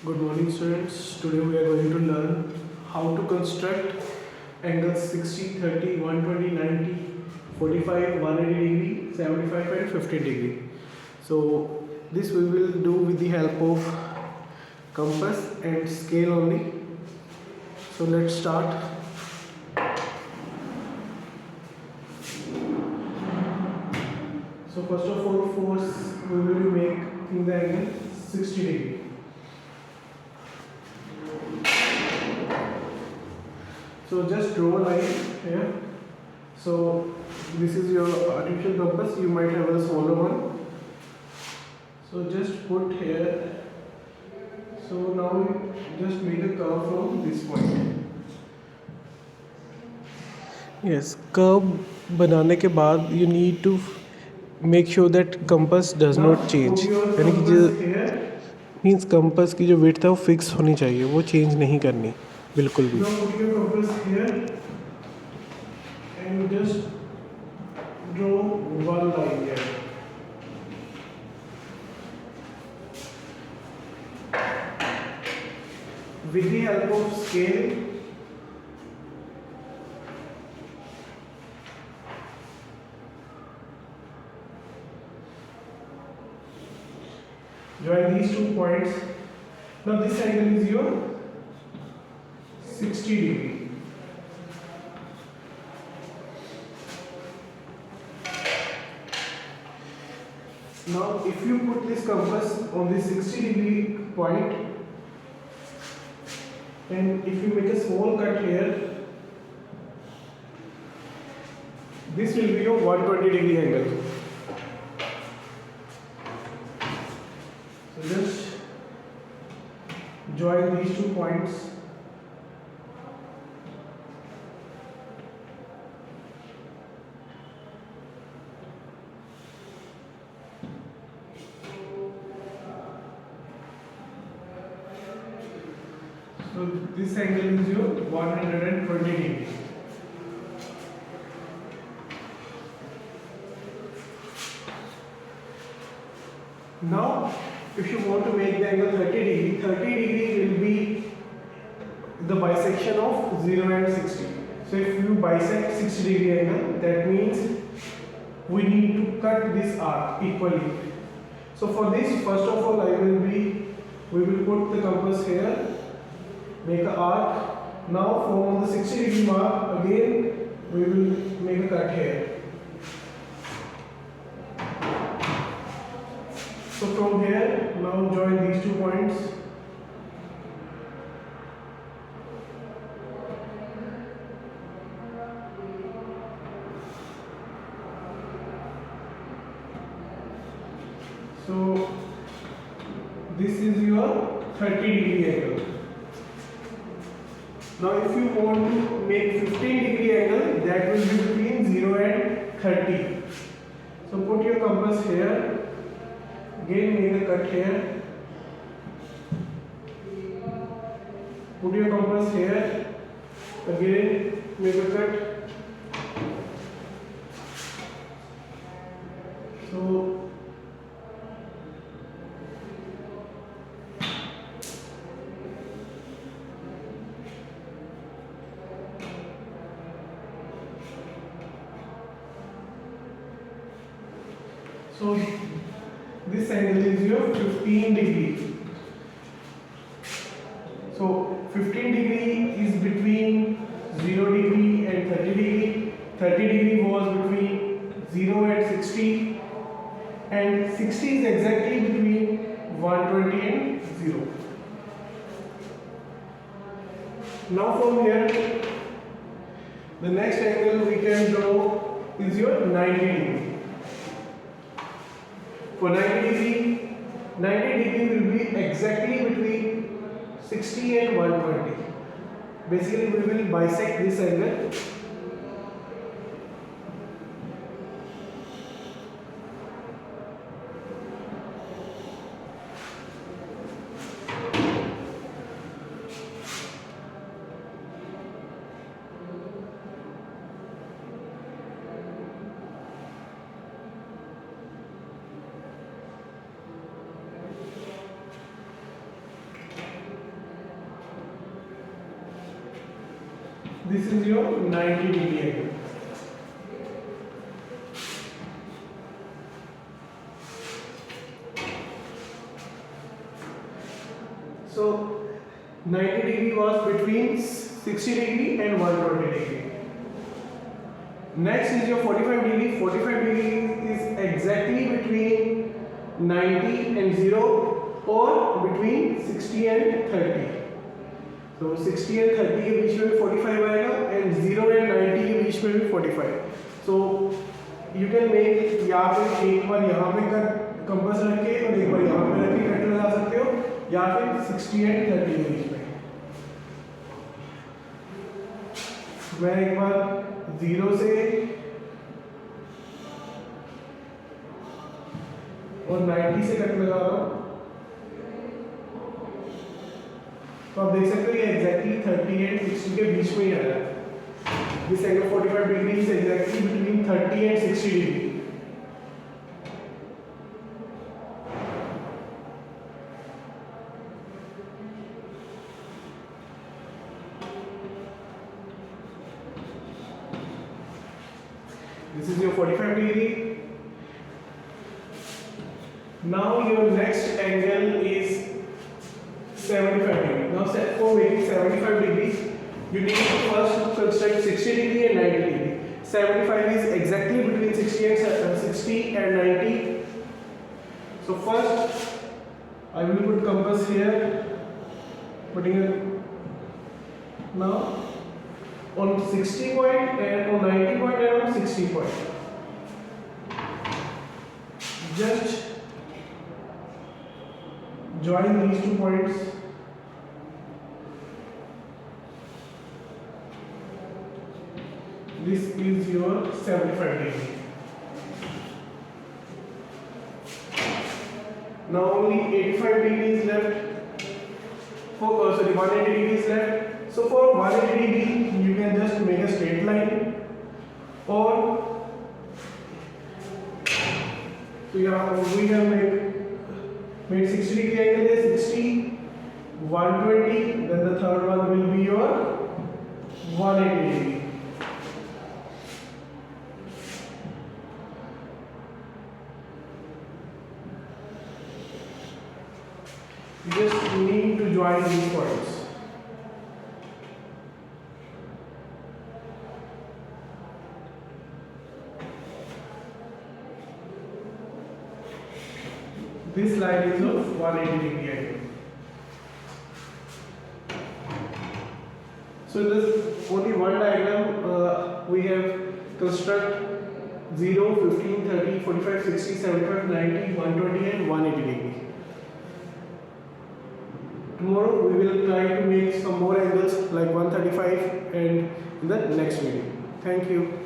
Good morning, students. Today we are going to learn how to construct angles 60, 30, 120, 90, 45, 180 degree, 75 and 15 degree. So this we will do with the help of compass and scale only. So let's start. So first of all, force we will be making the angle 60 degree. So just draw a line here. So this is your artificial compass. You might have a smaller one. So just put here. So now just make a curve from this point. Yes, curve बनाने के बाद you need to make sure that compass does Now not change. put your यानी कि जो compass here. Means compass की जो width है वो फिक्स होनी चाहिए, वो चेंज नहीं करनी बिल्कुल भी. Now put your compass here and just draw one line here. With the help of scale, join these 2 points. Now this angle is your 60 degree. Now if you put this compass on the 60 degree point and if you make a small cut here, this will be your 120 degree angle. So just join these 2 points. So this angle is your 120 degree. Now, if you want to make the angle 30 degree will be the bisection of 0 and 60. So if you bisect 60 degree angle, that means we need to cut this arc equally. So for this, first of all, we will put the compass here, make an arc. Now from the 60 degree mark, again we will make a cut here. So from here, now join these 2 points. So this is your 30 degree angle. Now if you want to make 15 degree angle, that will be between 0 and 30. So put your compass here, again make a cut here. Put your compass here, again make a cut. So this angle is your 15 degree. So 15 degree is between 0 degree and 30 degree. 30 degree was between 0 and 60, and 60 is exactly between 120 and 0. Now from here, the next angle we can draw is your 90 degree. For 90 degree will be exactly between 60 and 120. Basically, we will bisect this angle. This is your 90-degree angle. So 90 degree was between 60 degree and 120 degree. Next is your 45 degree. 45 degree is exactly between 90 and 0 or between 60 and 30. So 60 and 30 के बीच में भी 45 आएगा and 0 and 90 के बीच में भी 45. So you can make यहाँ पे एक बार यहाँ पे कंपास रख के और एक बार यहाँ पे रख के कट लगा सकते हो या फिर 60 and 30 के बीच में. मैं एक बार 0 से और 90 से कट लगा रहा हूँ. तो आप देख सकते हो ये एग्जैक्टली 30 एंड 60 के बीच में ही आ रहा है. This angle 45 degree is exactly between 30 and 60 degree. This is your 45 degree. Now your next angle is 75 degree. Now for making 75 degrees, you need to first construct 60 degree and 90 degree. 75 is exactly between 60 and 90. So first, I will put compass here. Putting it now on 60 point and on 90 point and on 60 point. Just join these 2 points. This is your 75 degree. Now only 85 degrees left. Sorry, 180 degrees left. So for 180 degree, you can just make a straight line, or so yeah, we have made 60 degree angle is 60, 120. Then the third one will be your 180 degree. You just need to join these points. This line is of 180 degree angle. So in this only one diagram we have construct 0, 15, 30, 45, 60, 75, 90, 120 and 180 degree. Tomorrow we will try to make some more angles like 135 and in the next video. Thank you.